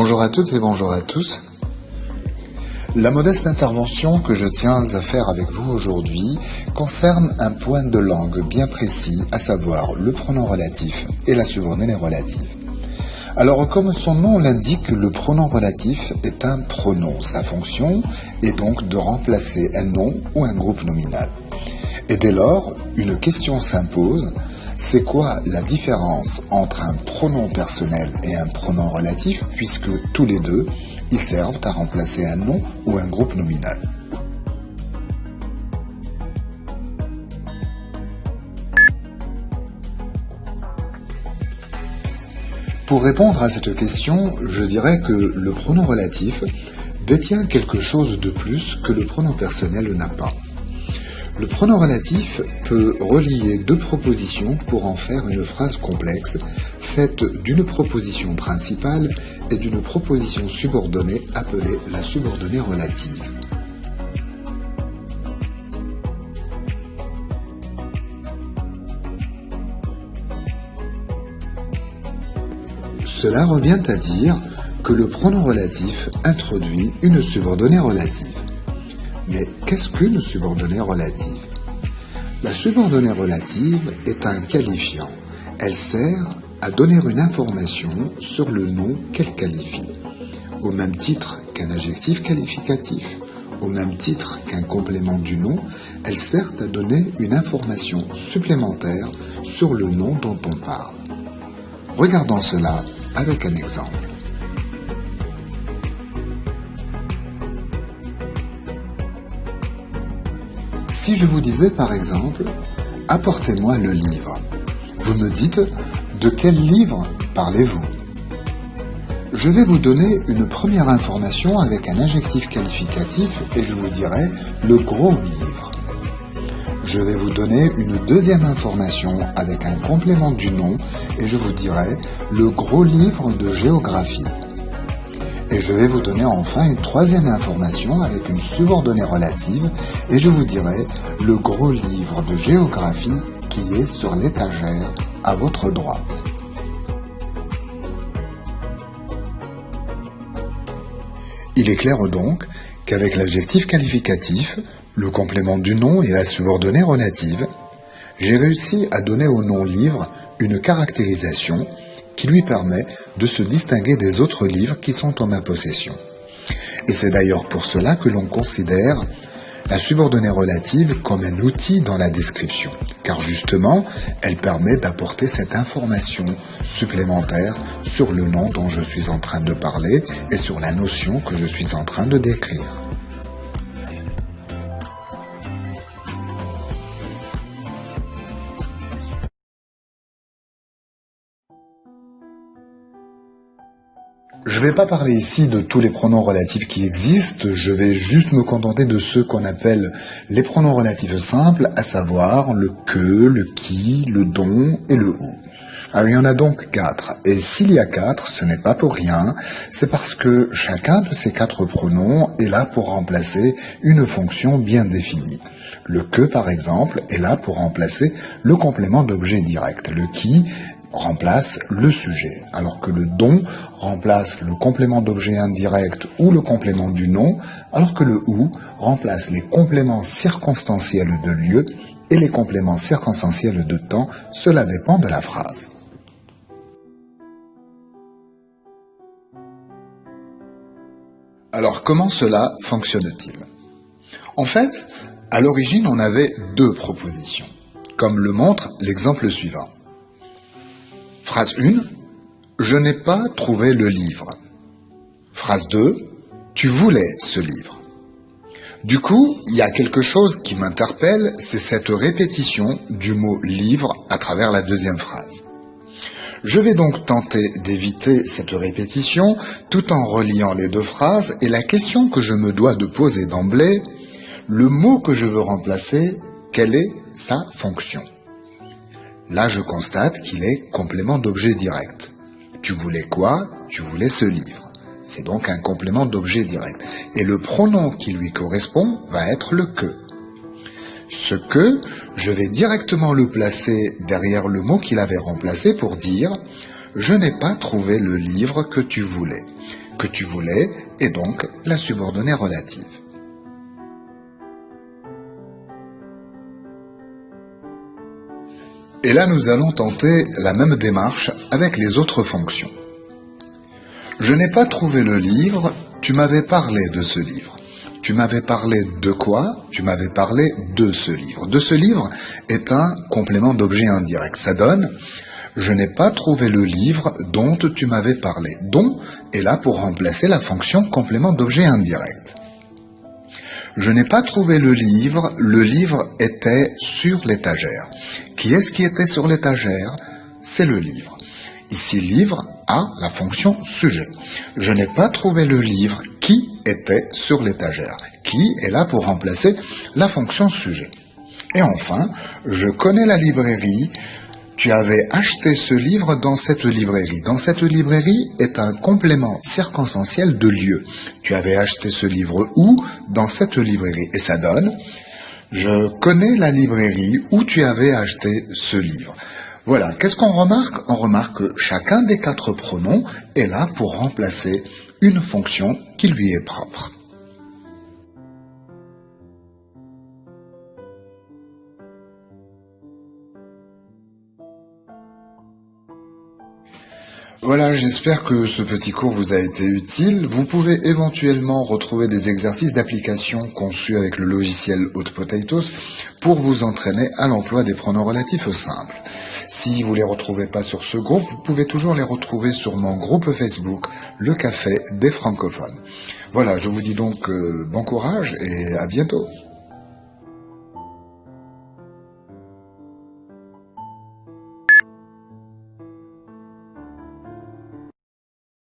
Bonjour à toutes et bonjour à tous. La modeste intervention que je tiens à faire avec vous aujourd'hui concerne un point de langue bien précis, à savoir le pronom relatif et la subordonnée relative. Alors, comme son nom l'indique, le pronom relatif est un pronom. Sa fonction est donc de remplacer un nom ou un groupe nominal. Et dès lors, une question s'impose. C'est quoi la différence entre un pronom personnel et un pronom relatif, puisque tous les deux, ils servent à remplacer un nom ou un groupe nominal. Pour répondre à cette question, je dirais que le pronom relatif détient quelque chose de plus que le pronom personnel n'a pas. Le pronom relatif peut relier deux propositions pour en faire une phrase complexe, faite d'une proposition principale et d'une proposition subordonnée appelée la subordonnée relative. Cela revient à dire que le pronom relatif introduit une subordonnée relative. Mais qu'est-ce qu'une subordonnée relative? La subordonnée relative est un qualifiant. Elle sert à donner une information sur le nom qu'elle qualifie, au même titre qu'un adjectif qualificatif, au même titre qu'un complément du nom. Elle sert à donner une information supplémentaire sur le nom dont on parle. Regardons cela avec un exemple. Si je vous disais par exemple, apportez-moi le livre, vous me dites, de quel livre parlez-vous? Je vais vous donner une première information avec un adjectif qualificatif et je vous dirai le gros livre. Je vais vous donner une deuxième information avec un complément du nom et je vous dirai le gros livre de géographie. Et je vais vous donner enfin une troisième information avec une subordonnée relative et je vous dirai le gros livre de géographie qui est sur l'étagère à votre droite. Il est clair donc qu'avec l'adjectif qualificatif, le complément du nom et la subordonnée relative, j'ai réussi à donner au nom livre une caractérisation qui lui permet de se distinguer des autres livres qui sont en ma possession. Et c'est d'ailleurs pour cela que l'on considère la subordonnée relative comme un outil dans la description, car justement, elle permet d'apporter cette information supplémentaire sur le nom dont je suis en train de parler et sur la notion que je suis en train de décrire. Je ne vais pas parler ici de tous les pronoms relatifs qui existent, je vais juste me contenter de ceux qu'on appelle les pronoms relatifs simples, à savoir le que, le qui, le dont et le où. Alors il y en a donc 4, et s'il y a 4, ce n'est pas pour rien, c'est parce que chacun de ces 4 pronoms est là pour remplacer une fonction bien définie. Le que, par exemple, est là pour remplacer le complément d'objet direct. Le qui remplace le sujet, alors que le dont remplace le complément d'objet indirect ou le complément du nom, alors que le où remplace les compléments circonstanciels de lieu et les compléments circonstanciels de temps, cela dépend de la phrase. Alors comment cela fonctionne-t-il? En fait, à l'origine on avait 2 propositions, comme le montre l'exemple suivant. Phrase 1, je n'ai pas trouvé le livre. Phrase 2, tu voulais ce livre. Du coup, il y a quelque chose qui m'interpelle, c'est cette répétition du mot livre à travers la deuxième phrase. Je vais donc tenter d'éviter cette répétition tout en reliant les 2 phrases et la question que je me dois de poser d'emblée, le mot que je veux remplacer, quelle est sa fonction? Là, je constate qu'il est complément d'objet direct. Tu voulais quoi? Tu voulais ce livre. C'est donc un complément d'objet direct. Et le pronom qui lui correspond va être le que. Ce que, je vais directement le placer derrière le mot qu'il avait remplacé pour dire « Je n'ai pas trouvé le livre que tu voulais ». que tu voulais est donc la subordonnée relative. Et là, nous allons tenter la même démarche avec les autres fonctions. Je n'ai pas trouvé le livre, tu m'avais parlé de ce livre. Tu m'avais parlé de quoi? Tu m'avais parlé de ce livre. De ce livre est un complément d'objet indirect. Ça donne « Je n'ai pas trouvé le livre dont tu m'avais parlé ». « Dont » est là pour remplacer la fonction complément d'objet indirect. Je n'ai pas trouvé le livre était sur l'étagère. Qui est-ce qui était sur l'étagère? C'est le livre. Ici, livre a la fonction sujet. Je n'ai pas trouvé le livre qui était sur l'étagère. Qui est là pour remplacer la fonction sujet. Et enfin, je connais la librairie. Tu avais acheté ce livre dans cette librairie. Dans cette librairie est un complément circonstanciel de lieu. Tu avais acheté ce livre où? Dans cette librairie. Et ça donne « Je connais la librairie où tu avais acheté ce livre ». Voilà, qu'est-ce qu'on remarque? On remarque que chacun des 4 pronoms est là pour remplacer une fonction qui lui est propre. Voilà, j'espère que ce petit cours vous a été utile. Vous pouvez éventuellement retrouver des exercices d'application conçus avec le logiciel Hot Potatoes pour vous entraîner à l'emploi des pronoms relatifs simples. Si vous ne les retrouvez pas sur ce groupe, vous pouvez toujours les retrouver sur mon groupe Facebook, Le Café des Francophones. Voilà, je vous dis donc bon courage et à bientôt.